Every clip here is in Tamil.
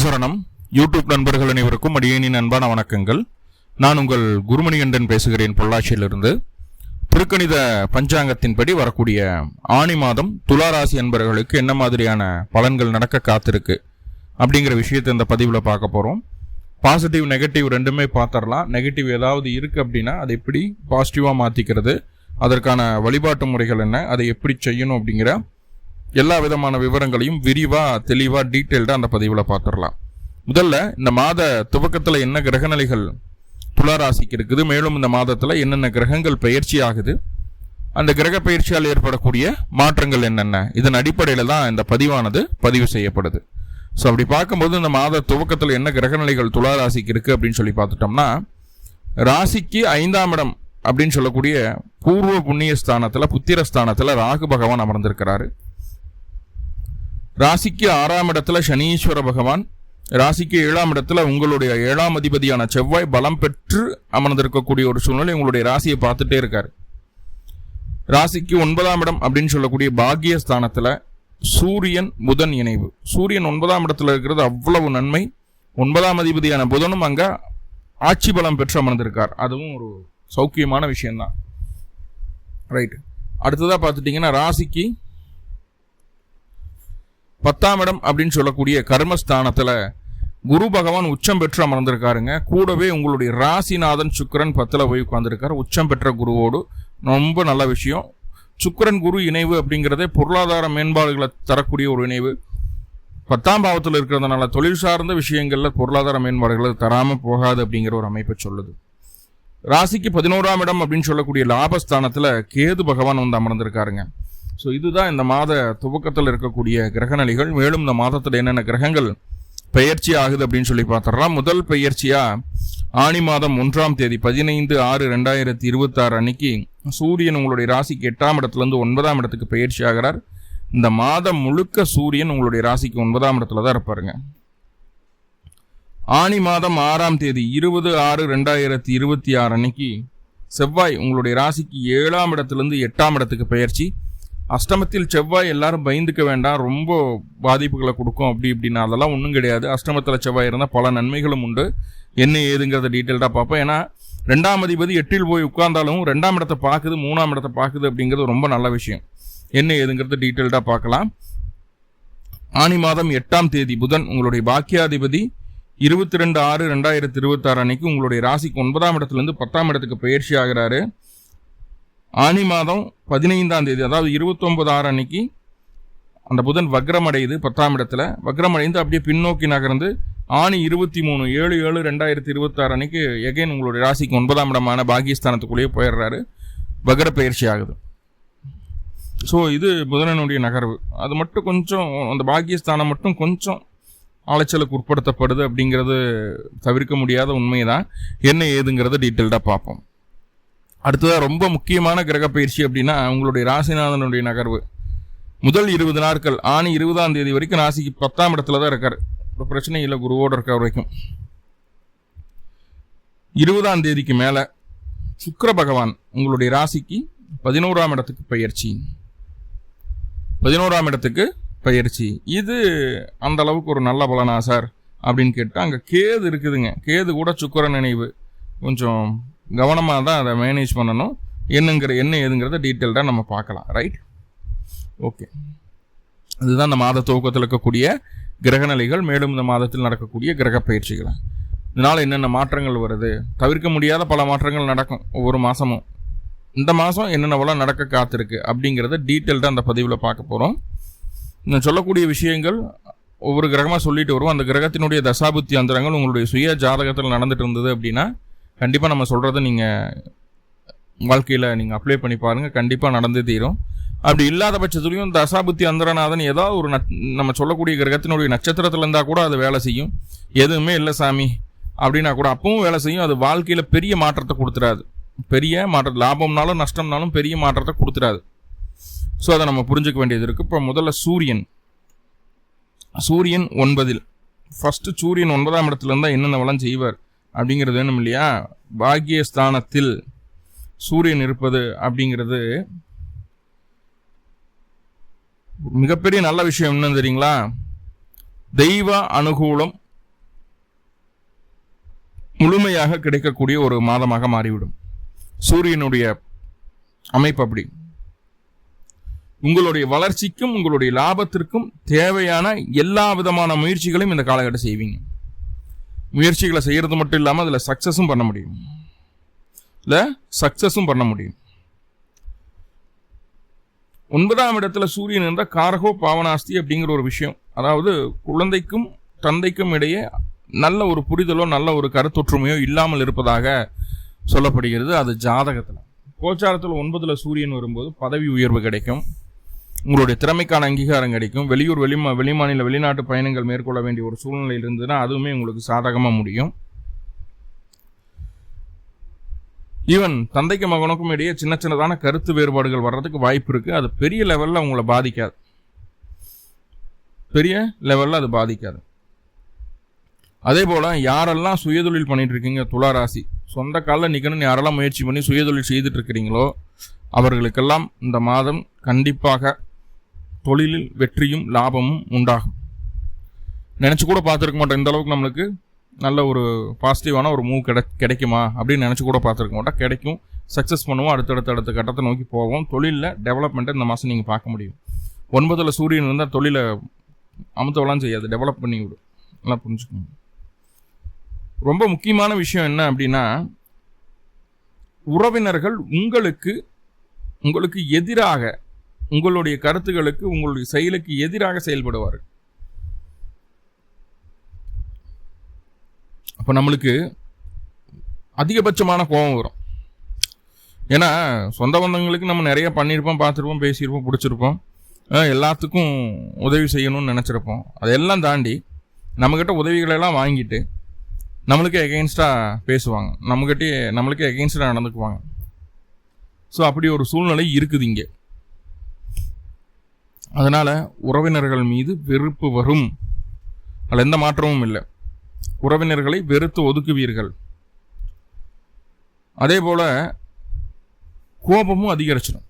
சாய்சரணம். யூடியூப் நண்பர்கள் அனைவருக்கும் அடியேனின் அன்பான வணக்கங்கள். நான் உங்கள் குருமணிகண்டன் பேசுகிறேன், பொள்ளாச்சியிலிருந்து. திருக்கணித பஞ்சாங்கத்தின்படி வரக்கூடிய ஆணி மாதம் துளாராசி அன்பர்களுக்கு என்ன மாதிரியான பலன்கள் நடக்க காத்திருக்கு அப்படிங்கிற விஷயத்தை இந்த பதிவில் பார்க்க போகிறோம். பாசிட்டிவ் நெகட்டிவ் ரெண்டுமே பார்த்துடலாம். நெகட்டிவ் ஏதாவது இருக்குது அப்படின்னா அதை எப்படி பாசிட்டிவாக மாற்றிக்கிறது, அதற்கான வழிபாட்டு முறைகள் என்ன, அதை எப்படி செய்யணும் அப்படிங்கிற எல்லா விதமான விவரங்களையும் விரிவாக தெளிவாக டீட்டெயில்டாக அந்த பதிவில் பார்த்துடலாம். முதல்ல இந்த மாத துவக்கத்தில் என்ன கிரகநிலைகள் துளாராசிக்கு இருக்குது, மேலும் இந்த மாதத்தில் என்னென்ன கிரகங்கள் பயிற்சி ஆகுது, அந்த கிரக பயிற்சியால் ஏற்படக்கூடிய மாற்றங்கள் என்னென்ன, இதன் அடிப்படையில் தான் இந்த பதிவானது பதிவு செய்யப்படுது. ஸோ அப்படி பார்க்கும்போது இந்த மாத துவக்கத்தில் என்ன கிரகநிலைகள் துளாராசிக்கு இருக்குது அப்படின்னு சொல்லி பார்த்துட்டோம்னா, ராசிக்கு 5ஆம் இடம் அப்படின்னு சொல்லக்கூடிய பூர்வ புண்ணிய ஸ்தானத்தில் புத்திரஸ்தானத்தில் ராகு பகவான் அமர்ந்திருக்கிறாரு. ராசிக்கு 6ஆம் இடத்துல சனீஸ்வர பகவான், ராசிக்கு 7ஆம் இடத்துல உங்களுடைய 7ஆம் அதிபதியான செவ்வாய் பலம் பெற்று அமர்ந்திருக்கக்கூடிய ஒரு சூழ்நிலை உங்களுடைய ராசியை பார்த்துட்டே இருக்காரு. ராசிக்கு 9ஆம் இடம் அப்படின்னு சொல்லக்கூடிய பாக்கியஸ்தானத்துல சூரியன் புதன் இணைவு. சூரியன் 9ஆம் இடத்துல இருக்கிறது அவ்வளவு நன்மை. 9ஆம் அதிபதியான புதனும் அங்க ஆட்சி பலம் பெற்று அமர்ந்திருக்கார். அதுவும் ஒரு சௌக்கியமான விஷயம்தான். ரைட். அடுத்ததா பார்த்துட்டீங்கன்னா ராசிக்கு 10ஆம் இடம் அப்படின்னு சொல்லக்கூடிய கர்மஸ்தானத்துல குரு பகவான் உச்சம் பெற்று அமர்ந்திருக்காருங்க. கூடவே உங்களுடைய ராசிநாதன் சுக்கிரன் 10ல் போய் உட்கார்ந்துருக்காரு, உச்சம் பெற்ற குருவோடு. ரொம்ப நல்ல விஷயம். சுக்கிரன் குரு இணைவு அப்படிங்கிறதே பொருளாதார மேம்பாடுகளை தரக்கூடிய ஒரு இணைவு. 10ஆம் பாவத்தில் இருக்கிறதுனால தொழில் சார்ந்த விஷயங்கள்ல பொருளாதார மேம்பாடுகளை தராம போகாது அப்படிங்கிற ஒரு அமைப்பை சொல்லுது. ராசிக்கு 11ஆம் இடம் அப்படின்னு சொல்லக்கூடிய லாபஸ்தானத்துல கேது பகவான் வந்து அமர்ந்திருக்காருங்க. ஸோ இதுதான் இந்த மாத துவக்கத்தில் இருக்கக்கூடிய கிரகநிலைகள். மேலும் இந்த மாதத்தில் என்னென்ன கிரகங்கள் பெயர்ச்சி ஆகுது அப்படின்னு சொல்லி பார்த்துடலாம். முதல் பெயர்ச்சியா ஆணி மாதம் 1ஆம் தேதி 15/6/2026 அன்னைக்கு சூரியன் உங்களுடைய ராசிக்கு 8ஆம் இடத்துலேருந்து 9ஆம் இடத்துக்கு பெயர்ச்சி ஆகிறார். இந்த மாதம் முழுக்க சூரியன் உங்களுடைய ராசிக்கு 9ஆம் இடத்துல தான் இருப்பாருங்க. ஆணி மாதம் 6ஆம் தேதி 20/6/2026 அன்னைக்கு செவ்வாய் உங்களுடைய ராசிக்கு 7ஆம் இடத்துலேருந்து 8ஆம் இடத்துக்கு பெயர்ச்சி. அஷ்டமத்தில் செவ்வாய் எல்லாரும் பயந்துக்க வேண்டாம், ரொம்ப பாதிப்புகளை கொடுக்கும் அப்படி இப்படின்னா அதெல்லாம் ஒன்றும் கிடையாது. அஷ்டமத்தில் செவ்வாய் இருந்தால் பல நன்மைகளும் உண்டு. என்ன ஏதுங்கிறத டீட்டெயில்டாக பார்ப்போம். ஏன்னா 2ஆம் அதிபதி 8ல் போய் உட்கார்ந்தாலும் 2ஆம் இடத்தை பார்க்குது, 3ஆம் இடத்தை பார்க்குது அப்படிங்கிறது ரொம்ப நல்ல விஷயம். என்ன ஏதுங்கிறத டீட்டெயில்டாக பார்க்கலாம். ஆணி மாதம் 8ஆம் தேதி புதன் உங்களுடைய பாக்கியாதிபதி 22/6/2026 அன்னைக்கு உங்களுடைய ராசிக்கு 9ஆம் இடத்துலேருந்து 10ஆம் இடத்துக்கு பயிற்சி ஆகிறாரு. ஆணி மாதம் 15ஆம் தேதி அதாவது 29/6 அன்னைக்கு அந்த புதன் வக்ரமடையுது. 10ஆம் இடத்துல வக்ரமடைந்து அப்படியே பின்னோக்கி நகர்ந்து ஆணி 23/7/2026 அன்னைக்கு எகைன் உங்களுடைய ராசிக்கு 9ஆம் இடமான பாகிஸ்தானத்துக்குள்ளேயே போயிடுறாரு. வக்ர பயிற்சி ஆகுது. ஸோ இது புதனனுடைய நகர்வு. அது மட்டும் கொஞ்சம் அந்த பாகிஸ்தானம் மட்டும் கொஞ்சம் அலைச்சலுக்கு உட்படுத்தப்படுது அப்படிங்கிறது தவிர்க்க முடியாத உண்மைதான். என்ன ஏதுங்கிறத டீட்டெயில்டாக பார்ப்போம். அடுத்ததாக ரொம்ப முக்கியமான கிரக பயிற்சி அப்படின்னா உங்களுடைய ராசிநாதனுடைய நகர்வு. முதல் 20 நாட்கள் ஆணி 20ஆம் தேதி வரைக்கும் ராசிக்கு 10ஆம் இடத்துல தான் இருக்காரு. ஒரு பிரச்சனை இல்லை, குருவோடு இருக்க வரைக்கும். 20ஆம் தேதிக்கு மேலே சுக்கிர பகவான் உங்களுடைய ராசிக்கு 11ஆம் இடத்துக்கு பயிற்சி. 11ஆம் இடத்துக்கு பயிற்சி இது அந்த அளவுக்கு ஒரு நல்ல பலனா சார் அப்படின்னு கேட்டால் அங்கே கேது இருக்குதுங்க. கேது கூட சுக்கிரன் நினைவு. கொஞ்சம் கவனமாக தான் அதை மேனேஜ் பண்ணணும். என்ன ஏதுங்கிறத டீட்டெயில்டாக நம்ம பார்க்கலாம். Right, okay. இதுதான் இந்த மாத துவக்கத்தில் இருக்கக்கூடிய கிரகநிலைகள். மேலும் இந்த மாதத்தில் நடக்கக்கூடிய கிரக பயிற்சிகள். இதனால் என்னென்ன மாற்றங்கள் வருது, தவிர்க்க முடியாத பல மாற்றங்கள் நடக்கும் ஒவ்வொரு மாதமும். இந்த மாதம் என்னென்னவெல்லாம் நடக்க காத்திருக்கு அப்படிங்கிறத டீட்டெயில்டாக அந்த பதிவில் பார்க்க போகிறோம். நான் சொல்லக்கூடிய விஷயங்கள் ஒவ்வொரு கிரகமாக சொல்லிட்டு வருவோம். அந்த கிரகத்தினுடைய தசாபுத்தி அந்தரங்கள் உங்களுடைய சுய ஜாதகத்தில் நடந்துட்டு இருந்தது அப்படின்னா கண்டிப்பாக நம்ம சொல்கிறத நீங்கள் வாழ்க்கையில் நீங்கள் அப்ளை பண்ணி பாருங்கள், கண்டிப்பாக நடந்தே தீரும். அப்படி இல்லாத பட்சத்துலையும் தசாபுத்தி அந்தரநாதன் ஏதாவது ஒரு நம்ம சொல்லக்கூடிய கிரகத்தினுடைய நட்சத்திரத்தில் இருந்தால் கூட அது வேலை செய்யும். எதுவுமே இல்லை சாமி அப்படின்னா கூட அப்பவும் வேலை செய்யும். அது வாழ்க்கையில் பெரிய மாற்றத்தை கொடுத்துடாது. பெரிய மாற்றம், லாபம்னாலும் நஷ்டம்னாலும் பெரிய மாற்றத்தை கொடுத்துடாது. ஸோ அதை நம்ம புரிஞ்சுக்க வேண்டியது இருக்குது. இப்போ முதல்ல சூரியன் 9ல் ஃபஸ்ட்டு சூரியன் 9ஆம் இடத்துல இருந்தால் என்னென்னவெல்லாம் செய்வார் அப்படிங்கிறது வேணும் இல்லையா. பாக்கியஸ்தானத்தில் சூரியன் இருப்பது அப்படிங்கிறது மிகப்பெரிய நல்ல விஷயம். என்னன்னு தெரியுங்களா? தெய்வ அனுகூலம், முழுமையாக கிடைக்கக்கூடிய ஒரு மாதமாக மாறிவிடும். சூரியனுடைய அமைப்பு அப்படி. உங்களுடைய வளர்ச்சிக்கும் உங்களுடைய லாபத்திற்கும் தேவையான எல்லா விதமான முயற்சிகளையும் இந்த காலகட்டம் செய்வீங்க. முயற்சிகளை செய்யறது மட்டும் இல்லாமல் அதில் சக்சஸும் பண்ண முடியும். ஒன்பதாம் இடத்துல சூரியன் என்ற காரகோ பாவனாஸ்தி அப்படிங்கிற ஒரு விஷயம். அதாவது குழந்தைக்கும் தந்தைக்கும் இடையே நல்ல ஒரு புரிதலோ நல்ல ஒரு கருத்தொற்றுமையோ இல்லாமல் இருப்பதாக சொல்லப்படுகிறது. அது ஜாதகத்தில். கோச்சாரத்தில் 9ல் சூரியன் வரும்போது பதவி உயர்வு கிடைக்கும், உங்களுடைய திறமைக்கான அங்கீகாரம் கிடைக்கும், வெளியூர் வெளிமாநில வெளிநாட்டு பயணங்கள் மேற்கொள்ள வேண்டிய ஒரு சூழ்நிலை இருந்ததுன்னா அதுவுமே உங்களுக்கு சாதகமாக முடியும். ஈவன் தந்தைக்கு மகனுக்கும் இடையே சின்ன சின்னதான கருத்து வேறுபாடுகள் வர்றதுக்கு வாய்ப்பு இருக்கு. அது பெரிய லெவலில் உங்களை பாதிக்காது. அதே போல யாரெல்லாம் சுயதொழில் பண்ணிட்டு இருக்கீங்க, துளாராசி சொந்த காலில் நிற்கணும்னு யாரெல்லாம் முயற்சி பண்ணி சுயதொழில் செய்துட்டு இருக்கிறீங்களோ அவர்களுக்கெல்லாம் இந்த மாதம் கண்டிப்பாக தொழிலில் வெற்றியும் லாபமும் உண்டாகும். நினச்சி கூட பார்த்துருக்க மாட்டோம் இந்த அளவுக்கு நம்மளுக்கு நல்ல ஒரு பாசிட்டிவான ஒரு மூவ் கிடைக்குமா அப்படின்னு நினச்சி கூட பார்த்துருக்க மாட்டோம். கிடைக்கும், சக்ஸஸ் பண்ணுவோம், அடுத்த கட்டத்தை நோக்கி போவோம். தொழிலில் டெவலப்மெண்ட்டை இந்த மாதம் நீங்கள் பார்க்க முடியும். 9ல் சூரியன் இருந்தால் தொழிலை அமுத்தவெல்லாம் செய்யாது, டெவலப் பண்ணி விடும். நல்லா புரிஞ்சுக்கணும். ரொம்ப முக்கியமான விஷயம் என்ன அப்படின்னா, உறவினர்கள் உங்களுக்கு எதிராக, உங்களுடைய கருத்துக்களுக்கு உங்களுடைய செயலுக்கு எதிராக செயல்படுவார்கள். அப்போ நம்மளுக்கு அதிகபட்சமான கோபம் வரும். ஏன்னா சொந்த பந்தங்களுக்கு நம்ம நிறைய பண்ணியிருப்போம், பார்த்துருப்போம், பேசியிருப்போம், பிடிச்சிருப்போம், எல்லாத்துக்கும் உதவி செய்யணும்னு நினச்சிருப்போம். அதெல்லாம் தாண்டி நம்மக்கிட்ட உதவிகளெல்லாம் வாங்கிட்டு நம்மளுக்கு எகெயின்ஸ்டாக பேசுவாங்க, நம்மளுக்கு எகெயின்ஸ்டாக நடந்துக்குவாங்க. ஸோ அப்படி ஒரு சூழ்நிலை இருக்குது இங்கே. அதனால் உறவினர்கள் மீது வெறுப்பு வரும், அதில் எந்த மாற்றமும் இல்லை. உறவினர்களை வெறுத்து ஒதுக்குவீர்கள். அதே போல் கோபமும் அதிகரிச்சிடும்.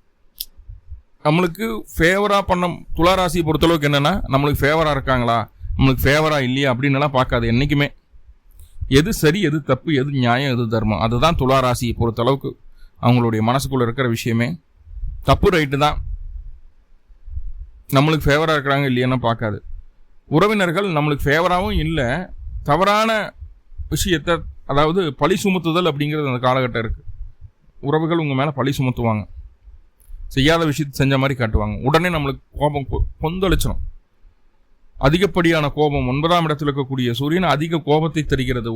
நம்மளுக்கு ஃபேவராக பண்ண துளாராசியை பொறுத்தளவுக்கு என்னென்னா, நம்மளுக்கு ஃபேவராக இருக்காங்களா, நம்மளுக்கு ஃபேவராக இல்லையா அப்படின்னுலாம் பார்க்காது. என்றைக்குமே எது சரி, எது தப்பு, எது நியாயம், எது தர்மம், அதுதான் துளாராசியை பொறுத்தளவுக்கு அவங்களுடைய மனசுக்குள்ளே இருக்கிற விஷயமே. தப்பு ரைட்டு தான், நம்மளுக்கு ஃபேவராக இருக்கிறாங்க இல்லையான்னு பார்க்காது. உறவினர்கள் நம்மளுக்கு ஃபேவராகவும் இல்லை, தவறான விஷயத்தை, அதாவது பழி சுமத்துதல் அப்படிங்கிறது அந்த காலகட்டம் இருக்குது. உறவுகள் உங்கள் மேலே பழி சுமத்துவாங்க, செய்யாத விஷயத்தை செஞ்ச மாதிரி காட்டுவாங்க. உடனே நம்மளுக்கு கோபம் கொந்தளிச்சிடும். அதிகப்படியான கோபம். 9ஆம் இடத்தில் இருக்கக்கூடிய சூரியன் அதிக கோபத்தை தருகிறது.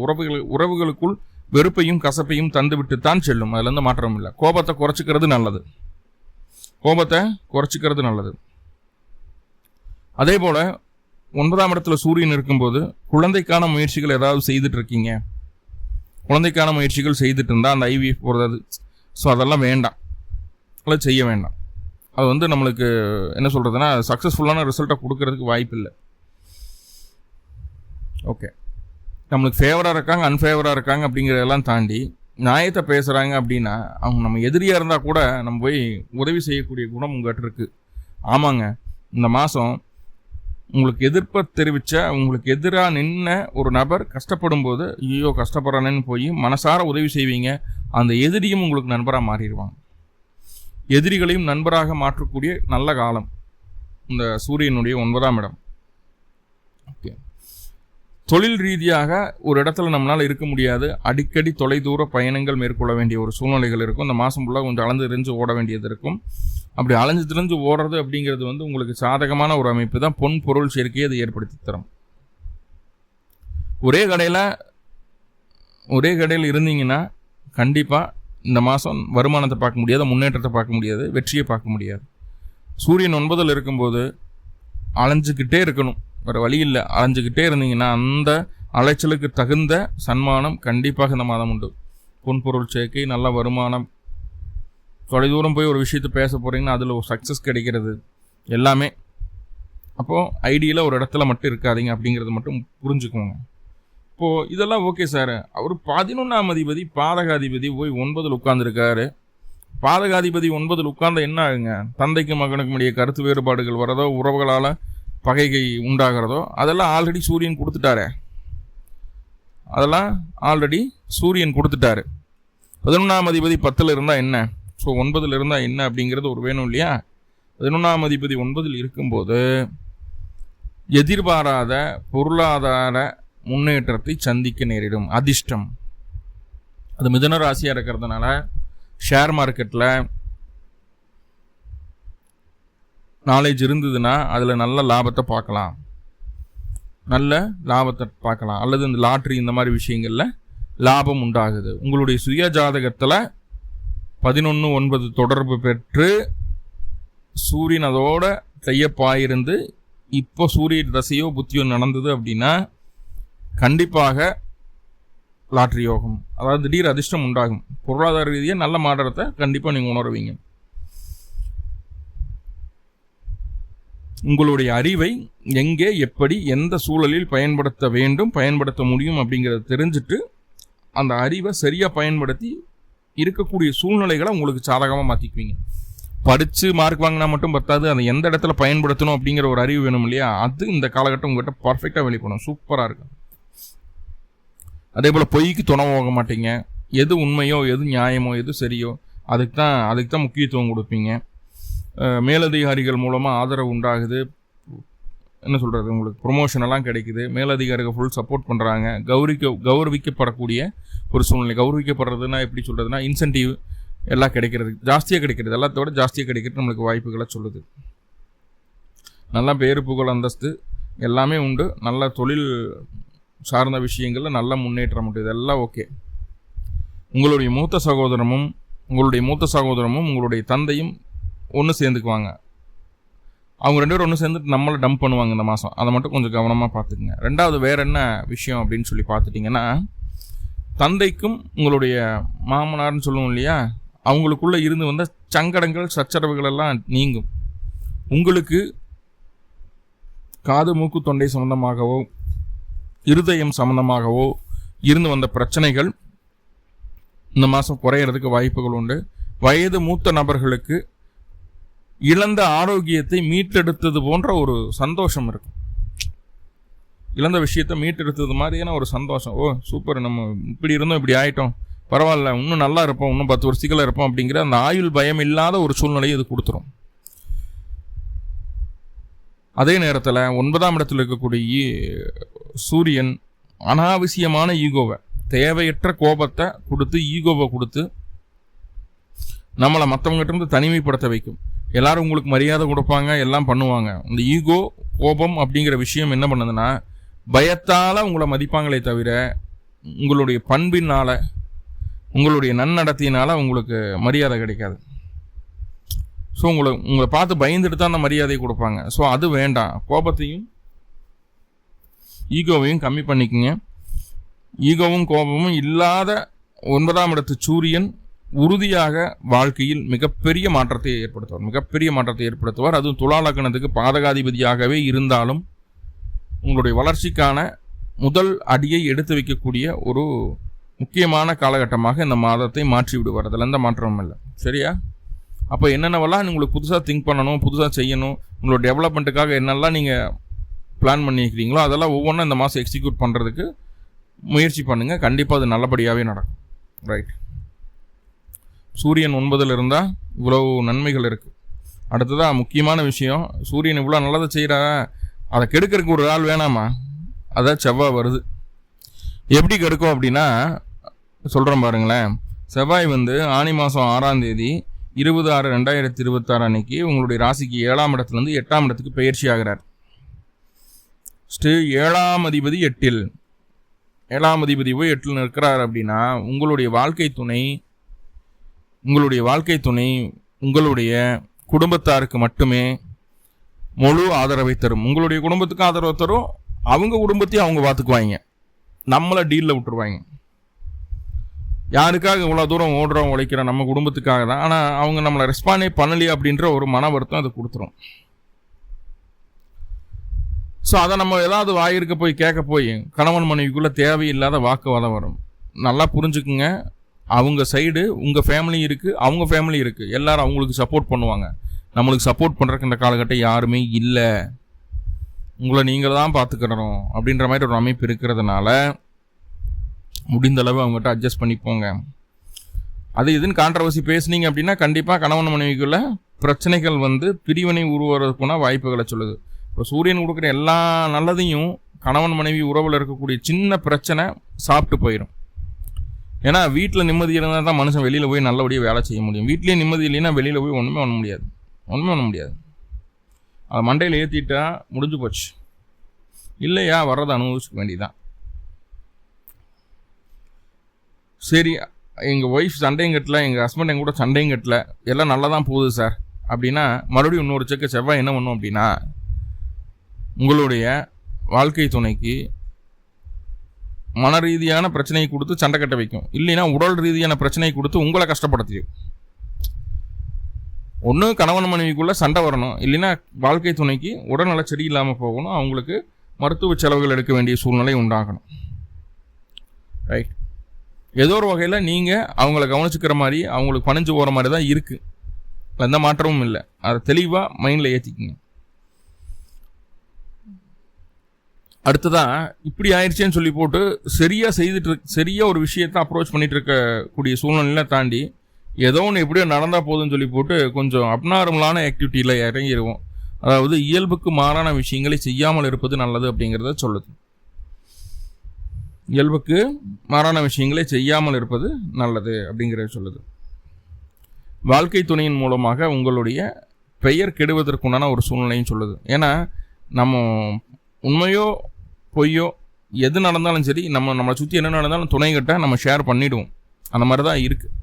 உறவுகளுக்குள் வெறுப்பையும் கசப்பையும் தந்துவிட்டுத்தான் செல்லும். அதுல இருந்து மாற்றம் இல்லை. கோபத்தை குறைச்சிக்கிறது நல்லது. அதே போல 9ஆம் இடத்துல சூரியன் இருக்கும்போது குழந்தைக்கான முயற்சிகள் ஏதாவது செய்துட்டு இருக்கீங்க, குழந்தைக்கான முயற்சிகள் செய்துட்டு இருந்தா அந்த IVF போகிறது, ஸோ அதெல்லாம் வேண்டாம், அதெல்லாம் செய்ய வேண்டாம். அது நம்மளுக்கு என்ன சொல்றதுன்னா சக்ஸஸ்ஃபுல்லான ரிசல்ட்டை கொடுக்கறதுக்கு வாய்ப்பு இல்லை. ஓகே, நம்மளுக்கு ஃபேவராக இருக்காங்க, அன்ஃபேவராக இருக்காங்க அப்படிங்கிறதெல்லாம் தாண்டி நியாயத்தை பேசுகிறாங்க அப்படின்னா அவங்க நம்ம எதிரியாக இருந்தால் கூட நம்ம போய் உதவி செய்யக்கூடிய குணம் உங்கள்கிட்ட இருக்குது. ஆமாங்க, இந்த மாதம் உங்களுக்கு எதிர்ப்பை தெரிவித்த, உங்களுக்கு எதிராக நின்ன ஒரு நபர் கஷ்டப்படும் போது ஐயோ கஷ்டப்படுறானேன்னு போய் மனசார உதவி செய்வீங்க. அந்த எதிரியும் உங்களுக்கு நண்பராக மாறிடுவாங்க. எதிரிகளையும் நண்பராக மாற்றக்கூடிய நல்ல காலம் இந்த சூரியனுடைய 9ஆம் இடம். ஓகே, தொழில் ரீதியாக ஒரு இடத்துல நம்மளால் இருக்க முடியாது. அடிக்கடி தொலைதூர பயணங்கள் மேற்கொள்ள வேண்டிய ஒரு சூழ்நிலைகள் இருக்கும். இந்த மாதம் ஃபுல்லாக கொஞ்சம் அலைஞ்சு தெரிஞ்சு ஓட வேண்டியது இருக்கும். அப்படி அலைஞ்சு தெரிஞ்சு ஓடுறது அப்படிங்கிறது உங்களுக்கு சாதகமான ஒரு அமைப்பு தான். பொன் பொருள் சேர்க்கையை அதை ஏற்படுத்தி தரும். ஒரே கடையில் இருந்தீங்கன்னா கண்டிப்பாக இந்த மாதம் வருமானத்தை பார்க்க முடியாது, முன்னேற்றத்தை பார்க்க முடியாது, வெற்றியை பார்க்க முடியாது. சூரியன் 9ல் இருக்கும்போது அலைஞ்சிக்கிட்டே இருக்கணும், வேறு வழி இல்லை. அலைஞ்சிக்கிட்டே இருந்தீங்கன்னா அந்த அலைச்சலுக்கு தகுந்த சன்மானம் கண்டிப்பாக இந்த மாதம் உண்டு. பொன்பொருள் சேர்க்கை, நல்ல வருமானம், தொலைதூரம் போய் ஒரு விஷயத்தை பேச போகிறீங்கன்னா அதில் ஒரு சக்ஸஸ் கிடைக்கிறது எல்லாமே. அப்போது ஐடியில் ஒரு இடத்துல மட்டும் இருக்காதீங்க அப்படிங்கிறது மட்டும் புரிஞ்சுக்கோங்க. இப்போது இதெல்லாம் ஓகே சார், அவர் 11ஆம் அதிபதி பாதகாதிபதி போய் 9ல் உட்கார்ந்துருக்காரு. பாதகாதிபதி 9ல் உட்கார்ந்த என்ன ஆகுங்க? தந்தைக்கும் மகனுக்கும் இடையே கருத்து வேறுபாடுகள் வரதோ, உறவுகளால் பகைகை உண்டாகிறதோ அதெல்லாம் ஆல்ரெடி சூரியன் கொடுத்துட்டாரே. அதெல்லாம் ஆல்ரெடி சூரியன் கொடுத்துட்டாரு. 11ஆம் அதிபதி 10ல் இருந்தால் என்ன, ஸோ 9ல் இருந்தால் என்ன அப்படிங்கிறது ஒரு வேணும் இல்லையா. 11ஆம் அதிபதி 9ல் இருக்கும்போது எதிர்பாராத பொருளாதார முன்னேற்றத்தை சந்திக்க நேரிடும். அதிர்ஷ்டம் அது மிதுன ராசியாக இருக்கிறதுனால ஷேர் மார்க்கெட்டில் நாலேஜ் இருந்ததுன்னா அதில் நல்ல லாபத்தை பார்க்கலாம், அல்லது இந்த லாட்ரி இந்த மாதிரி விஷயங்களில் லாபம் உண்டாகுது. உங்களுடைய சுய ஜாதகத்தில் 11-9 தொடர்பு பெற்று சூரியன் அதோட தையப்பாயிருந்து இப்போ சூரிய தசையோ புத்தியோ நடந்தது அப்படின்னா கண்டிப்பாக லாட்ரி யோகம், அதாவது திடீர் அதிர்ஷ்டம் உண்டாகும். பொருளாதார ரீதியாக நல்ல மாற்றத்தை கண்டிப்பாக நீங்கள் உணர்வீங்க. உங்களுடைய அறிவை எங்கே, எப்படி, எந்த சூழலில் பயன்படுத்த வேண்டும், பயன்படுத்த முடியும் அப்படிங்கிறத தெரிஞ்சுட்டு அந்த அறிவை சரியாக பயன்படுத்தி இருக்கக்கூடிய சூழ்நிலைகளை உங்களுக்கு சாதகமாக மாற்றிக்குவீங்க. படித்து மார்க் வாங்கினா மட்டும் பத்தாது, அதை எந்த இடத்துல பயன்படுத்தணும் அப்படிங்கிற ஒரு அறிவு வேணும் இல்லையா. அது இந்த காலகட்டம் உங்கள்கிட்ட பர்ஃபெக்டாக வெளிப்படும், சூப்பராக இருக்கும். அதே போல் பொய்க்கு துணை போக மாட்டீங்க. எது உண்மையோ, எது நியாயமோ, எது சரியோ அதுக்கு தான் முக்கியத்துவம் கொடுப்பீங்க. மேலதிகாரிகள் மூலமாக ஆதரவு உண்டாகுது, என்ன சொல்கிறது, உங்களுக்கு ப்ரொமோஷனெல்லாம் கிடைக்குது. மேலதிகாரிகள் ஃபுல் சப்போர்ட் பண்ணுறாங்க. கௌரவிக்கப்படக்கூடிய ஒரு சூழ்நிலை. கௌரவிக்கப்படுறதுன்னா எப்படி சொல்கிறதுனா, இன்சென்டிவ் எல்லாம் கிடைக்கிறது, ஜாஸ்தியாக கிடைக்கிறது, எல்லாத்தோட ஜாஸ்தியாக கிடைக்கிறது நம்மளுக்கு வாய்ப்புகளை சொல்லுது. நல்லா பேரு புகழ் அந்தஸ்து எல்லாமே உண்டு. நல்ல தொழில் சார்ந்த விஷயங்களில் நல்ல முன்னேற்றம் உண்டு. இதெல்லாம் ஓகே. உங்களுடைய மூத்த சகோதரமும் உங்களுடைய தந்தையும் ஒன்று சேர்ந்துக்குவாங்க. அவங்க 2 பேரும் ஒன்று சேர்ந்துட்டு நம்மளை டம்ப் பண்ணுவாங்க இந்த மாதம். அதை மட்டும் கொஞ்சம் கவனமாக பார்த்துக்குங்க. ரெண்டாவது வேற என்ன விஷயம் அப்படின்னு சொல்லி பார்த்துட்டிங்கன்னா, தந்தைக்கும் உங்களுடைய மாமனார்னு சொல்லுவோம் இல்லையா, அவங்களுக்குள்ளே இருந்து வந்த சங்கடங்கள் சச்சரவுகள் எல்லாம் நீங்கும். உங்களுக்கு காது மூக்கு தொண்டை சம்பந்தமாகவோ இருதயம் சம்பந்தமாகவோ இருந்து வந்த பிரச்சனைகள் இந்த மாதம் குறையிறதுக்கு வாய்ப்புகள் உண்டு. வயது மூத்த நபர்களுக்கு இழந்த ஆரோக்கியத்தை மீட்டெடுத்தது போன்ற ஒரு சந்தோஷம் இருக்கும். இழந்த விஷயத்தை மீட்டெடுத்தது மாதிரியான ஒரு சந்தோஷம். ஓ சூப்பர், நம்ம இப்படி இருந்தோம், இப்படி ஆயிட்டோம், பரவாயில்ல, இன்னும் நல்லா இருப்போம், இன்னும் 10 வருஷத்துக்குள்ள இருப்போம் அப்படிங்கிற அந்த ஆயுள் பயம் இல்லாத ஒரு சூழ்நிலையை இது கொடுத்துரும். அதே நேரத்தில் 9ஆம் இடத்தில் இருக்கக்கூடிய சூரியன் அனாவசியமான ஈகோவை, தேவையற்ற கோபத்தை கொடுத்து, ஈகோவை கொடுத்து நம்மளை மற்றவங்ககிட்ட இருந்து தனிமைப்படுத்த வைக்கும். எல்லாரும் உங்களுக்கு மரியாதை கொடுப்பாங்க, எல்லாம் பண்ணுவாங்க. இந்த ஈகோ, கோபம் அப்படிங்கிற விஷயம் என்ன பண்ணுதுன்னா, பயத்தால் உங்களை மதிப்பாங்களே தவிர உங்களுடைய பண்பினால், உங்களுடைய நன்னடத்தினால் உங்களுக்கு மரியாதை கிடைக்காது. ஸோ உங்களை பார்த்து பயந்துட்டு தான் அந்த மரியாதையை கொடுப்பாங்க. ஸோ அது வேண்டாம். கோபத்தையும் ஈகோவையும் கம்மி பண்ணிக்கோங்க. ஈகோவும் கோபமும் இல்லாத 9ஆம் இடத்து சூரியன் உறுதியாக வாழ்க்கையில் மிகப்பெரிய மாற்றத்தை ஏற்படுத்துவார். அதுவும் துலா லக்னத்துக்கு பாதகாதிபதியாகவே இருந்தாலும் உங்களுடைய வளர்ச்சிக்கான முதல் அடியை எடுத்து வைக்கக்கூடிய ஒரு முக்கியமான காலகட்டமாக இந்த மாதத்தை மாற்றி விடுவார். அதில் எந்த மாற்றமும் இல்லை. சரியா? அப்போ என்னென்னவெல்லாம் உங்களுக்கு புதுசாக திங்க் பண்ணணும், புதுசாக செய்யணும், உங்களோட டெவலப்மெண்ட்டுக்காக என்னெல்லாம் நீங்கள் பிளான் பண்ணிக்கிறீங்களோ அதெல்லாம் ஒவ்வொன்றும் இந்த மாதம் எக்ஸிக்யூட் பண்ணுறதுக்கு முயற்சி பண்ணுங்கள். கண்டிப்பாக அது நல்லபடியாகவே நடக்கும். ரைட். சூரியன் 9ல் இருந்தால் இவ்வளவு நன்மைகள் இருக்குது. அடுத்ததான் முக்கியமான விஷயம், சூரியன் இவ்வளோ நல்லதை செய்கிறா, அதை கெடுக்கிறதுக்கு ஒரு ஆள் வேணாமா? அதான் செவ்வாய் வருது. எப்படி கெடுக்கும் அப்படின்னா சொல்கிறேன் பாருங்களேன். செவ்வாய் ஆனி மாதம் 6ஆம் தேதி 20/6/2026 அன்னைக்கு உங்களுடைய ராசிக்கு 7ஆம் இடத்துலேருந்து 8ஆம் இடத்துக்கு பயிற்சி ஆகிறார். 7ஆம் அதிபதி 8ல், 7ஆம் அதிபதி போய் 8ல் இருக்கிறார் அப்படின்னா உங்களுடைய வாழ்க்கை துணை உங்களுடைய குடும்பத்தாருக்கு மட்டுமே முழு ஆதரவை தரும். உங்களுடைய குடும்பத்துக்கு ஆதரவை தரும், அவங்க குடும்பத்தையும் அவங்க பார்த்துக்குவாங்க, நம்மளை டீலில் விட்டுருவாங்க. யாருக்காக இவ்வளோ தூரம் ஓடுறோம் உழைக்கிறோம், நம்ம குடும்பத்துக்காக தான். ஆனால் அவங்க நம்மளை ரெஸ்பாண்டே பண்ணலையே அப்படின்ற ஒரு மன வருத்தம் அதை கொடுத்துரும். ஸோ அதை நம்ம ஏதாவது வாயிருக்க போய் கேட்க போய் கணவன் மனைவிக்குள்ளே தேவையில்லாத வாக்குவாதம் வரும். நல்லா புரிஞ்சுக்குங்க. அவங்க சைடு உங்கள் ஃபேமிலி இருக்குது, அவங்க ஃபேமிலி இருக்குது, எல்லாரும் அவங்களுக்கு சப்போர்ட் பண்ணுவாங்க. நம்மளுக்கு சப்போர்ட் பண்ணுறக்கு இந்த காலகட்டம் யாருமே இல்லை. உங்களை நீங்கள் தான் பார்த்துக்கிடணும் அப்படின்ற மாதிரி ஒரு அமைப்பு இருக்கிறதுனால முடிந்த அளவு அவங்ககிட்ட அட்ஜஸ்ட் பண்ணிப்போங்க. அது இதுன்னு கான்ட்ரவர்சி பேசுனீங்க அப்படின்னா கண்டிப்பாக கணவன் மனைவிக்குள்ள பிரச்சனைகள் பிரிவினை உருவாகிறதுக்குனா வாய்ப்புகளை சொல்லுது. இப்போ சூரியன் கொடுக்குற எல்லா நல்லதையும் கணவன் மனைவி உறவில் இருக்கக்கூடிய சின்ன பிரச்சனை சாப்பிட்டு போயிடும். ஏன்னா வீட்டில் நிம்மதி இருந்தால் தான் மனுஷன் வெளியில் போய் நல்லபடியாக வேலை செய்ய முடியும். வீட்லேயே நிம்மதி இல்லைன்னா வெளியில் போய் ஒன்றுமே பண்ண முடியாது. அதை மண்டையில் ஏற்றிட்டா முடிஞ்சு போச்சு. இல்லையா வர்றதை அனுபவிச்சுக்க வேண்டியதான். சரி, எங்கள் ஒய்ஃப் சண்டையும் கட்டல, எங்கள் ஹஸ்பண்ட் எங்க கூட சண்டையும் கட்டல, எல்லாம் நல்லா தான் போகுது சார் அப்படின்னா மறுபடியும் இன்னொரு செக்கு செவ்வாய் என்ன பண்ணும் அப்படின்னா உங்களுடைய வாழ்க்கை துணைக்கு மன ரீதியான பிரச்சனையை கொடுத்து சண்டை கட்ட வைக்கும். இல்லைன்னா உடல் ரீதியான பிரச்சனையை கொடுத்து உங்களை கஷ்டப்படுத்திடும். ஒன்று கணவன் மனைவிக்குள்ளே சண்டை வரணும், இல்லைன்னா வாழ்க்கை துணைக்கு உடல்நல சரியில்லாமல் போகணும், அவங்களுக்கு மருத்துவ செலவுகள் எடுக்க வேண்டிய சூழ்நிலை உண்டாகணும். ரைட், ஏதோ ஒரு வகையில் நீங்கள் அவங்கள கவனிச்சுக்கிற மாதிரி அவங்களுக்கு பணிஞ்சு போகிற மாதிரி தான் இருக்குது. எந்த மாற்றமும் இல்லை. அதை தெளிவாக மைண்டில் ஏற்றிக்குங்க. அடுத்ததான் இப்படி ஆயிடுச்சேன்னு சொல்லி போட்டு சரியாக ஒரு விஷயத்தை அப்ரோச் பண்ணிட்டு இருக்கக்கூடிய சூழ்நிலையெல்லாம் தாண்டி ஏதோ ஒன்று எப்படியோ நடந்தால் போதுன்னு சொல்லி போட்டு கொஞ்சம் அப்நார்மலான ஆக்டிவிட்டியில் இறங்கிடுவோம். அதாவது இயல்புக்கு மாறான விஷயங்களை செய்யாமல் இருப்பது நல்லது அப்படிங்கிறத சொல்லுது. இயல்புக்கு மாறான விஷயங்களை செய்யாமல் இருப்பது நல்லது அப்படிங்கிறத சொல்லுது. வாழ்க்கை துணையின் மூலமாக உங்களுடைய பெயர் கெடுவதற்குண்டான ஒரு சூழ்நிலையும் சொல்லுது. ஏன்னா நம்ம உண்மையோ பொய்யோ எது நடந்தாலும் சரி, நம்மளை சுற்றி என்ன நடந்தாலும் துணைகிட்ட நம்ம ஷேர் பண்ணிவிடுவோம். அந்த மாதிரி தான் இருக்குது.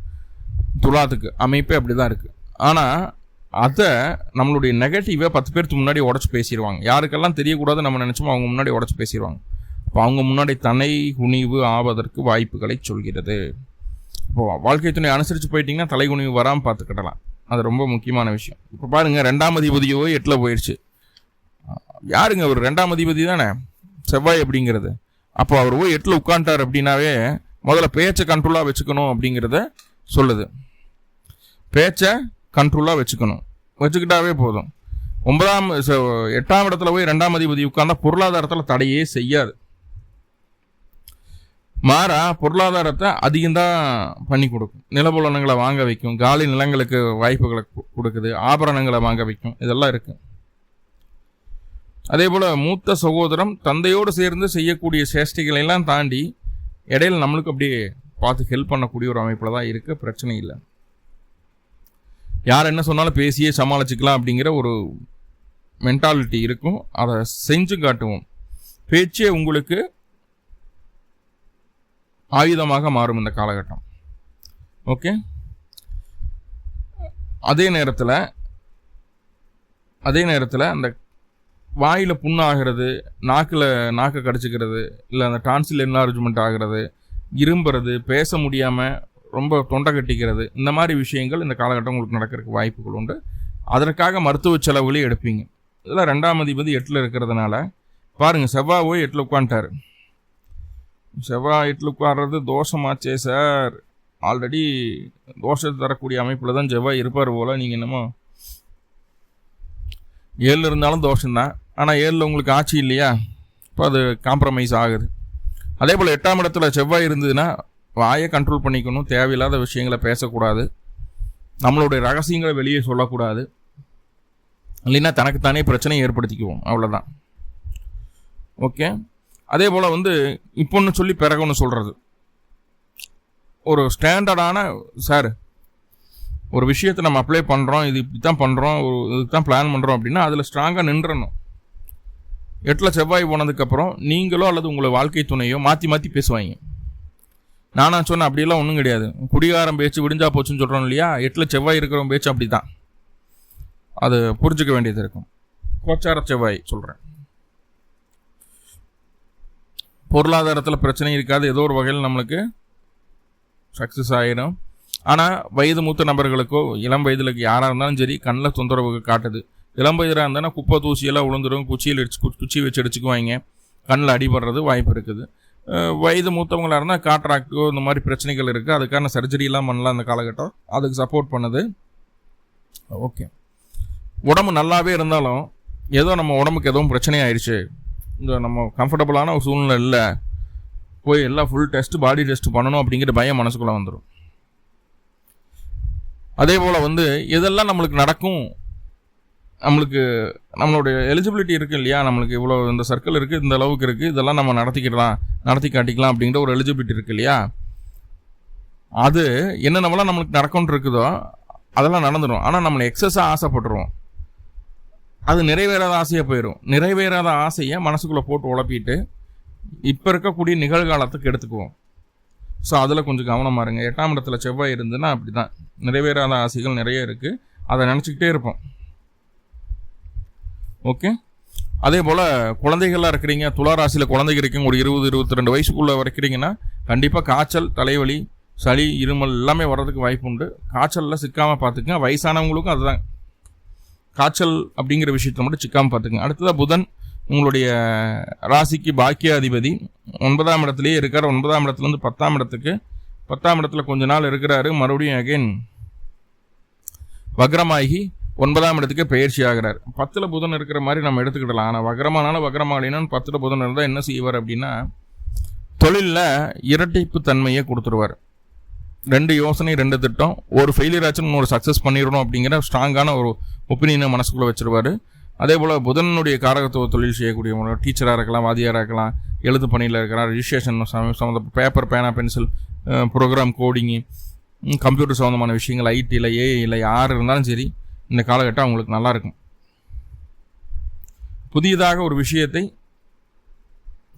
துலாத்துக்கு அமைப்பே அப்படி தான் இருக்குது. ஆனால் அதை நம்மளுடைய நெகட்டிவை 10 பேருக்கு முன்னாடி உடச்சி பேசிடுவாங்க. யாருக்கெல்லாம் தெரியக்கூடாது நம்ம நினச்சோமோ அவங்க முன்னாடி உடச்சி பேசிடுவாங்க. அப்போ அவங்க முன்னாடி தன்னை குனிவு ஆவதற்கு வாய்ப்புகளை சொல்கிறது. இப்போது வாழ்க்கை துணை அனுசரித்து போயிட்டிங்கன்னா தலை குனிவு வராமல் பார்த்துக்கிடலாம். அது ரொம்ப முக்கியமான விஷயம். இப்போ பாருங்கள், 2ஆம் அதிபதியோ 8ல் போயிடுச்சு. யாருங்க அவர்? 2ஆம் அதிபதி தானே செவ்வாய் அப்படிங்கிறது. அப்போ அவர் போய் 8ல் உட்காந்துட்டார் அப்படின்னாவே முதல்ல பேச்சை கண்ட்ரோலாக வச்சுக்கணும் அப்படிங்கிறத சொல்லுது. பேச்சை கண்ட்ரோலாக வச்சுக்கிட்டாவே போதும். 8ஆம் இடத்துல போய் 2ஆம் அதிபதி உட்கார்ந்தா பொருளாதாரத்தில் தடையே செய்யாது. மாறா பொருளாதாரத்தை அதிகம்தான் பண்ணி கொடுக்கும். நிலபுலனங்களை வாங்க வைக்கும், காலி நிலங்களுக்கு வாய்ப்புகளை கொடுக்குது, ஆபரணங்களை வாங்க வைக்கும், இதெல்லாம் இருக்கு. அதே போல் மூத்த சகோதரம் தந்தையோடு சேர்ந்து செய்யக்கூடிய சேஷ்டைகளை எல்லாம் தாண்டி இடையில நம்மளுக்கு அப்படியே பார்த்து ஹெல்ப் பண்ணக்கூடிய ஒரு அமைப்பில் தான் இருக்குது. பிரச்சனை இல்லை. யார் என்ன சொன்னாலும் பேசியே சமாளிச்சுக்கலாம் அப்படிங்கிற ஒரு மென்டாலிட்டி இருக்கும். அதை செஞ்சு காட்டுவோம். பேச்சே உங்களுக்கு ஆயுதமாக மாறும் இந்த காலகட்டம். ஓகே. அதே நேரத்தில் அந்த வாயில் புண்ணாகிறது, நாக்கை கடிச்சிக்கிறது, இல்லை அந்த டான்சில் என்லார்ஜ்மெண்ட் ஆகிறது, இரும்புறது, பேச முடியாமல் ரொம்ப தொண்டை கட்டிக்கிறது, இந்த மாதிரி விஷயங்கள் இந்த காலகட்டம் உங்களுக்கு நடக்கிறதுக்கு வாய்ப்புகள் உண்டு. அதற்காக மருத்துவ செலவுகளையும் எடுப்பீங்க. இதெல்லாம் 2ஆம் அதிபதி 8ல் இருக்கிறதுனால பாருங்கள், செவ்வாய் போய் 8ல் உட்காந்துட்டார். செவ்வாய் 8ல் உட்கார்றது தோஷமாச்சே சார். ஆல்ரெடி தோஷத்தை தரக்கூடிய அமைப்பில் தான் செவ்வாய் இருப்பார் போல். நீங்கள் என்னமோ 7ல் இருந்தாலும் தோஷம்தான். ஆனால் 7ல் உங்களுக்கு ஆட்சி இல்லையா, இப்போ அது காம்ப்ரமைஸ் ஆகுது. அதே போல் 8ஆம் இடத்துல செவ்வாய் இருந்ததுன்னா வாயை கண்ட்ரோல் பண்ணிக்கணும். தேவையில்லாத விஷயங்களை பேசக்கூடாது. நம்மளுடைய ரகசியங்களை வெளியே சொல்லக்கூடாது. இல்லைன்னா தனக்குத்தானே பிரச்சனையை ஏற்படுத்திக்குவோம். அவ்வளோதான். ஓகே. அதே போல் இப்போன்னு சொல்லி பிறகுன்னு சொல்கிறது ஒரு ஸ்டாண்டர்டான சார், ஒரு விஷயத்தை நம்ம அப்ளை பண்ணுறோம், இது இப்படி தான் பண்ணுறோம், இதுக்கு தான் பிளான் பண்ணுறோம் அப்படின்னா அதில் ஸ்ட்ராங்காக நின்றணும். 8ல் செவ்வாய் போனதுக்கப்புறம் நீங்களோ அல்லது உங்களை வாழ்க்கை துணையோ மாற்றி பேசுவாங்க. நானா சொன்னேன் அப்படியெல்லாம் ஒன்றும் கிடையாது. குடிகாரம் பேச்சு விடிஞ்சா போச்சுன்னு சொல்கிறோம் இல்லையா, 8ல் செவ்வாய் இருக்கிறவங்க பேச்சு அப்படி தான். அது புரிஞ்சுக்க வேண்டியது இருக்கும். கோச்சார செவ்வாய் சொல்கிறேன். பொருளாதாரத்தில் பிரச்சனை இருக்காது. ஏதோ ஒரு வகையில் நம்மளுக்கு சக்ஸஸ் ஆகிடும். ஆனால் வயது மூத்த நபர்களுக்கோ இளம் வயதிலுக்கு யாராக இருந்தாலும் சரி கண்ணில் தொந்தரவு காட்டுது. இளம் வயதாக இருந்தால் குப்பை தூசியெல்லாம் விழுந்துடும், குச்சி வச்சு அடிச்சுக்குவாங்க, கண்ணில் அடிபடுறது வாய்ப்பு இருக்குது. வயது மூத்தவங்களாக இருந்தால் காட்ராக்டோ இந்த மாதிரி பிரச்சனைகள் இருக்குது. அதுக்கான சர்ஜரியெல்லாம் பண்ணலாம் அந்த காலகட்டம். அதுக்கு சப்போர்ட் பண்ணுது. ஓகே. உடம்பு நல்லாவே இருந்தாலும் ஏதோ நம்ம உடம்புக்கு எதுவும் பிரச்சனை ஆயிடுச்சு, இந்த நம்ம கம்ஃபர்டபுளான ஒரு சூழ்நிலை இல்லை, போய் எல்லாம் ஃபுல் டெஸ்ட் பாடி டெஸ்ட் பண்ணணும் அப்படிங்கிற பயம் மனசுக்குள்ளே வந்துடும். அதே போல் வந்து எதெல்லாம் நம்மளுக்கு நடக்கும், நம்மளுடைய எலிஜிபிலிட்டி இருக்குது இல்லையா, நம்மளுக்கு இவ்வளோ இந்த சர்க்கிள் இருக்குது, இந்த அளவுக்கு இருக்குது, இதெல்லாம் நம்ம நடத்தி காட்டிக்கலாம் அப்படிங்கிற ஒரு எலிஜிபிலிட்டி இருக்குது இல்லையா, அது என்னென்னவெல்லாம் நம்மளுக்கு நடக்கும்னு இருக்குதோ அதெல்லாம் நடந்துடும். ஆனால் நம்மளை எக்ஸஸாக ஆசைப்பட்டுருவோம், அது நிறைவேறாத ஆசையாக போயிடும். நிறைவேறாத ஆசையை மனசுக்குள்ளே போட்டு உழப்பிட்டு இப்போ இருக்கக்கூடிய நிகழ்காலத்துக்கு எடுத்துக்குவோம். ஸோ அதில் கொஞ்சம் கவனமாக இருங்க. 8ஆம் இடத்துல செவ்வாய் இருந்துன்னா அப்படி தான், நிறைவேறாத ஆசைகள் நிறைய இருக்குது, அதை நினச்சிக்கிட்டே இருப்போம். ஓகே. அதே போல் குழந்தைகள்லாம் இருக்கிறீங்க, துலா ராசியில் குழந்தைங்க இருக்கீங்க, ஒரு 20-22 வயசுக்குள்ளே வரைக்கிறீங்கன்னா கண்டிப்பாக காய்ச்சல், தலைவலி, சளி, இருமல் எல்லாமே வர்றதுக்கு வாய்ப்பு உண்டு. காய்ச்சலில் சிக்காமல் பார்த்துக்குங்க. வயசானவங்களுக்கும் அதுதான், காய்ச்சல் அப்படிங்கிற விஷயத்தில் மட்டும் சிக்காமல் பார்த்துக்குங்க. அடுத்ததாக புதன் உங்களுடைய ராசிக்கு பாக்கியாதிபதி 9ஆம் இடத்துலேயே இருக்கார். 9ஆம் இடத்துலேருந்து 10ஆம் இடத்துக்கு, 10ஆம் இடத்துல கொஞ்ச நாள் இருக்கிறாரு, மறுபடியும் அகைன் வக்ரமாகி 9ஆம் இடத்துக்கு பயிற்சி ஆகிறார். 10ல் புதன் இருக்கிற மாதிரி நம்ம எடுத்துக்கிடலாம். ஆனால் வக்ரமானாலும் வக்ரமாகலினாலும் 10ல் புதன் இருந்தால் என்ன செய்வார் அப்படின்னா, தொழிலில் இரட்டிப்பு தன்மையை கொடுத்துருவார். 2 யோசனை 2 திட்டம், ஒரு ஃபெயிலியர் ஆச்சுன்னு இன்னொரு சக்ஸஸ் பண்ணிடணும் அப்படிங்கிற ஸ்ட்ராங்கான ஒரு ஒப்பீனியனை மனசுக்குள்ளே வச்சுருவார். அதே போல் புதனுடைய காரகத்துவ தொழில் செய்யக்கூடியவங்க, டீச்சராக இருக்கலாம், வாதியாராக இருக்கலாம், எழுத்து பணியில் இருக்கலாம், ரிஜிஸ்ட்ரேஷன் சம்மந்த பேப்பர், பேனா, பென்சில், ப்ரோக்ராம், கோடிங்கு, கம்ப்யூட்டர் சம்மந்தமான விஷயங்கள், ஐடியில், ஏஐயில் யார் இருந்தாலும் சரி இந்த காலகட்டம் அவங்களுக்கு நல்லாயிருக்கும். புதியதாக ஒரு விஷயத்தை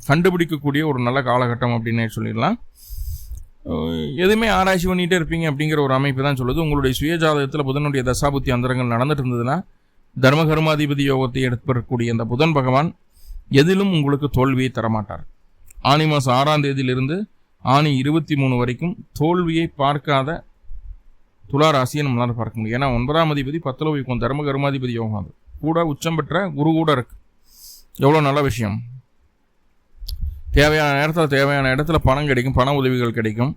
கண்டுபிடிக்கக்கூடிய ஒரு நல்ல காலகட்டம் அப்படின்னு சொல்லிடலாம். எதுவுமே ஆராய்ச்சி பண்ணிகிட்டே இருப்பீங்க அப்படிங்கிற ஒரு அமைப்பு தான் சொல்லுது. உங்களுடைய சுயஜாதகத்தில் புதனுடைய தசாபுத்தி அந்தரங்கள் நடந்துட்டு இருந்ததுன்னா தர்மகர்மாதிபதி யோகத்தை எடுப்பக்கூடிய அந்த புதன் பகவான் எதிலும் உங்களுக்கு தோல்வியை தரமாட்டார். ஆனி மாதம் 6ஆம் தேதியிலிருந்து ஆனி 23 வரைக்கும் தோல்வியை பார்க்காத துலா ராசியை நம்மளால் பார்க்க முடியும். ஏன்னா 9ஆம் அதிபதி 10ல் வைக்கும் தர்மகர்மாதிபதி யோகம், அது கூட உச்சம் பெற்ற குரு கூட இருக்கு. எவ்வளோ நல்ல விஷயம். தேவையான நேரத்தில் தேவையான இடத்துல பணம் கிடைக்கும், பண உதவிகள் கிடைக்கும்.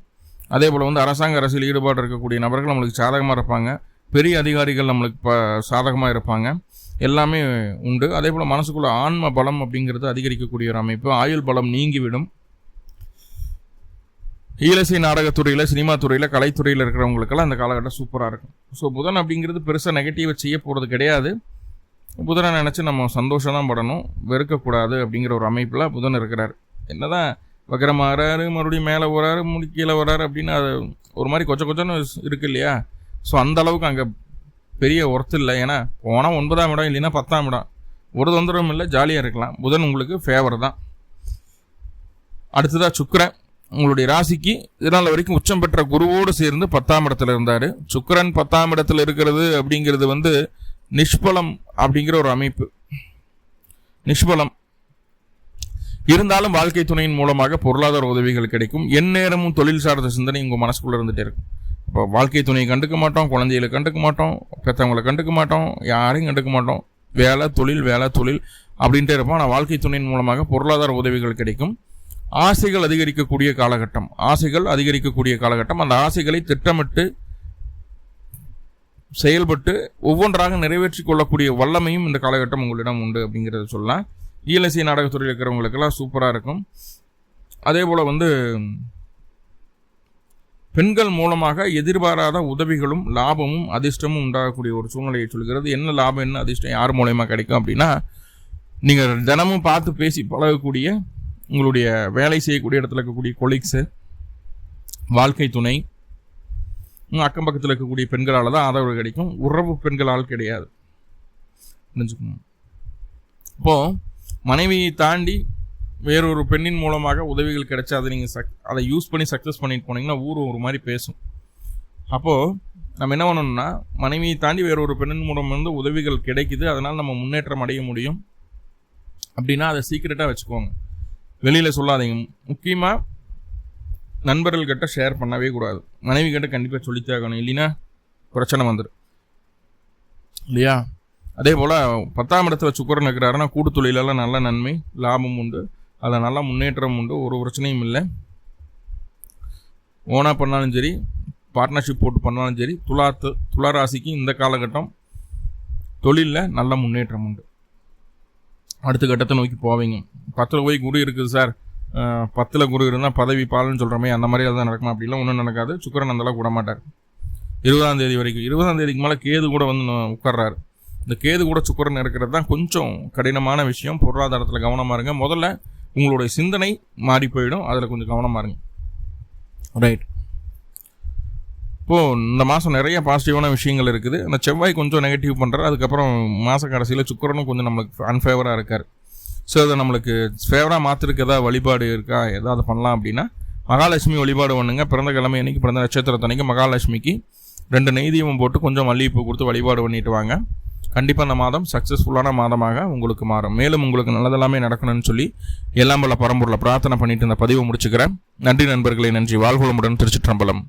அதே போல் வந்து அரசாங்க அரசியல் ஈடுபாடு இருக்கக்கூடிய நபர்கள் நம்மளுக்கு சாதகமாக இருப்பாங்க, பெரிய அதிகாரிகள் நம்மளுக்கு சாதகமாக இருப்பாங்க, எல்லாமே உண்டு. அதே போல் மனசுக்குள்ள ஆன்ம பலம் அப்படிங்கிறது அதிகரிக்கக்கூடிய ஒரு அமைப்பு. ஆயுள் பலம் நீங்கிவிடும். ஈலசை நாடகத்துறையில், சினிமா துறையில், கலைத்துறையில் இருக்கிறவங்களுக்கெல்லாம் இந்த காலகட்டம் சூப்பராக இருக்கும். ஸோ புதன் அப்படிங்கிறது பெருசாக நெகட்டிவாக செய்ய போகிறது கிடையாது. புதனை நினச்சி நம்ம சந்தோஷம் தான் படணும், வெறுக்கக்கூடாது அப்படிங்கிற ஒரு அமைப்பில் புதன் இருக்கிறார். என்னதான் வக்கரமாகறாரு, மறுபடியும் மேலே வராரு, கீழே வராரு அப்படின்னு அது ஒரு மாதிரி கொஞ்சம் இருக்குது இல்லையா. ஸோ அந்த அளவுக்கு அங்கே பெரிய ஒர்த்து இல்லை. ஏன்னா போனால் 9ஆம் இடம் இல்லைன்னா 10ஆம் இடம், ஒரு தொந்தரவும் இல்லை, ஜாலியாக இருக்கலாம். புதன் உங்களுக்கு ஃபேவர் தான். அடுத்ததாக சுக்கிரன் உங்களுடைய ராசிக்கு இதனால் வரைக்கும் உச்சம் பெற்ற குருவோடு சேர்ந்து 10ஆம் இடத்துல இருந்தார். சுக்கிரன் 10ஆம் இடத்துல இருக்கிறது அப்படிங்கிறது வந்து நிஷ்பலம் அப்படிங்கிற ஒரு அமைப்பு. நிஷ்பலம் இருந்தாலும் வாழ்க்கை துணையின் மூலமாக பொருளாதார உதவிகள் கிடைக்கும். எந்நேரமும் தொழில் சார்ந்த சிந்தனை உங்கள் மனசுக்குள்ளே இருந்துகிட்டே இருக்கும். இப்போ வாழ்க்கை துணையை கண்டுக்க மாட்டோம், குழந்தைகளை கண்டுக்க மாட்டோம், பெற்றவங்களை கண்டுக்க மாட்டோம், யாரையும் கண்டுக்க மாட்டோம், வேலை தொழில் அப்படின்ட்டே இருப்போம். ஆனால் வாழ்க்கை துணையின் மூலமாக பொருளாதார உதவிகள் கிடைக்கும். ஆசைகள் அதிகரிக்கக்கூடிய காலகட்டம். அந்த ஆசைகளை திட்டமிட்டு செயல்பட்டு ஒவ்வொன்றாக நிறைவேற்றி கொள்ளக்கூடிய வல்லமையும் இந்த காலகட்டம் உங்களிடம் உண்டு அப்படிங்கிறத சொல்லலாம். ஈலசை நாடகத்துறையில் இருக்கிறவங்களுக்கெல்லாம் சூப்பராக இருக்கும். அதே போல் வந்து பெண்கள் மூலமாக எதிர்பாராத உதவிகளும் லாபமும் அதிர்ஷ்டமும் உண்டாகக்கூடிய ஒரு சூழ்நிலையை சொல்கிறது. என்ன லாபம், என்ன அதிர்ஷ்டம் யார் மூலயமா கிடைக்கும் அப்படின்னா, நீங்கள் தினமும் பார்த்து பேசி பழகக்கூடிய உங்களுடைய வேலை செய்யக்கூடிய இடத்துல இருக்கக்கூடிய கொலீக்ஸு, வாழ்க்கை துணை, அக்கம் பக்கத்தில் இருக்கக்கூடிய பெண்களால் தான் ஆதரவு கிடைக்கும். உறவு பெண்களால் கிடையாது, புரிஞ்சுக்கணும். இப்போது மனைவியை தாண்டி வேறொரு பெண்ணின் மூலமாக உதவிகள் கிடைச்சா அதை நீங்கள் அதை யூஸ் பண்ணி சக்ஸஸ் பண்ணிட்டு போனீங்கன்னா ஊர் ஒரு மாதிரி பேசும். அப்போது நம்ம என்ன பண்ணணும்னா, மனைவியை தாண்டி வேறொரு பெண்ணின் மூலம் வந்து உதவிகள் கிடைக்குது, அதனால் நம்ம முன்னேற்றம் அடைய முடியும் அப்படின்னா அதை சீக்கிரட்டாக வச்சுக்கோங்க, வெளியில் சொல்லாதீங்க. முக்கியமாக நண்பர்கள்கிட்ட ஷேர் பண்ணவே கூடாது. மனைவி கிட்ட கண்டிப்பாக சொல்லித்தாகணும், இல்லைன்னா பிரச்சனை வந்துடும் இல்லையா. அதே போல் 10ஆம் இடத்துல சுக்கிரன் இருக்கிறாருன்னா கூட்டு தொழிலெல்லாம் நல்ல நன்மை, லாபம் உண்டு, அதில் நல்ல முன்னேற்றம் உண்டு, ஒரு பிரச்சனையும் இல்லை. ஓனாக பண்ணாலும் சரி, பார்ட்னர்ஷிப் போட்டு பண்ணாலும் சரி, துலா ராசிக்கு இந்த காலகட்டம் தொழிலில் நல்ல முன்னேற்றம் உண்டு. அடுத்த கட்டத்தை நோக்கி போவீங்க. 10ல் போய் குரு இருக்குது சார், 10ல் குரு இருந்தால் பதவி பால்னு சொல்கிறோமே, அந்த மாதிரி தான் நடக்குமா? அப்படிலாம் ஒன்றும் நடக்காது. சுக்கிரன் அந்தளவுக்கு விட மாட்டார். 20ஆம் தேதி வரைக்கும். 20ஆம் தேதிக்கு மேலே கேது கூட வந்து உட்கார்றாரு. இந்த கேது கூட சுக்கிரன் இருக்கிறது தான் கொஞ்சம் கடினமான விஷயம். பொருளாதாரத்தில் கவனமாக இருங்க. முதல்ல உங்களுடைய சிந்தனை மாறி போயிடும், அதில் கொஞ்சம் கவனமாக இருங்க. ரைட். இப்போது இந்த மாதம் நிறைய பாசிட்டிவான விஷயங்கள் இருக்குது. அந்த செவ்வாய் கொஞ்சம் நெகட்டிவ் பண்ணுறாரு. அதுக்கப்புறம் மாத கடைசியில் சுக்கிரனும் கொஞ்சம் நம்மளுக்கு அன்ஃபேவராக இருக்கார். ஸோ அதை நம்மளுக்கு ஃபேவராக மாற்றுறதுக்கு எதாவது வழிபாடு இருக்கா, எதாவது பண்ணலாம் அப்படின்னா மகாலட்சுமி வழிபாடு பண்ணுங்க. பிறந்த கிழமை அன்றைக்கி, பிறந்த நட்சத்திரத்தன்னைக்கு மகாலட்சுமிக்கு 2 நெய் தீபம் போட்டு கொஞ்சம் மல்லிகைப்பூ கொடுத்து வழிபாடு பண்ணிட்டு வாங்க. கண்டிப்பாக இந்த மாதம் சக்ஸஸ்ஃபுல்லான மாதமாக உங்களுக்கு மாறும். மேலும் உங்களுக்கு நல்லதெல்லாமே நடக்கணும்னு சொல்லி எல்லாம் வல்ல பரம்பொருளை பிரார்த்தனை பண்ணிட்டு இந்த பதிவை முடிச்சுக்கிறேன். நன்றி நண்பர்களே, நன்றி. வாழ்வளமுடன். திருச்சிற்றம்பலம்.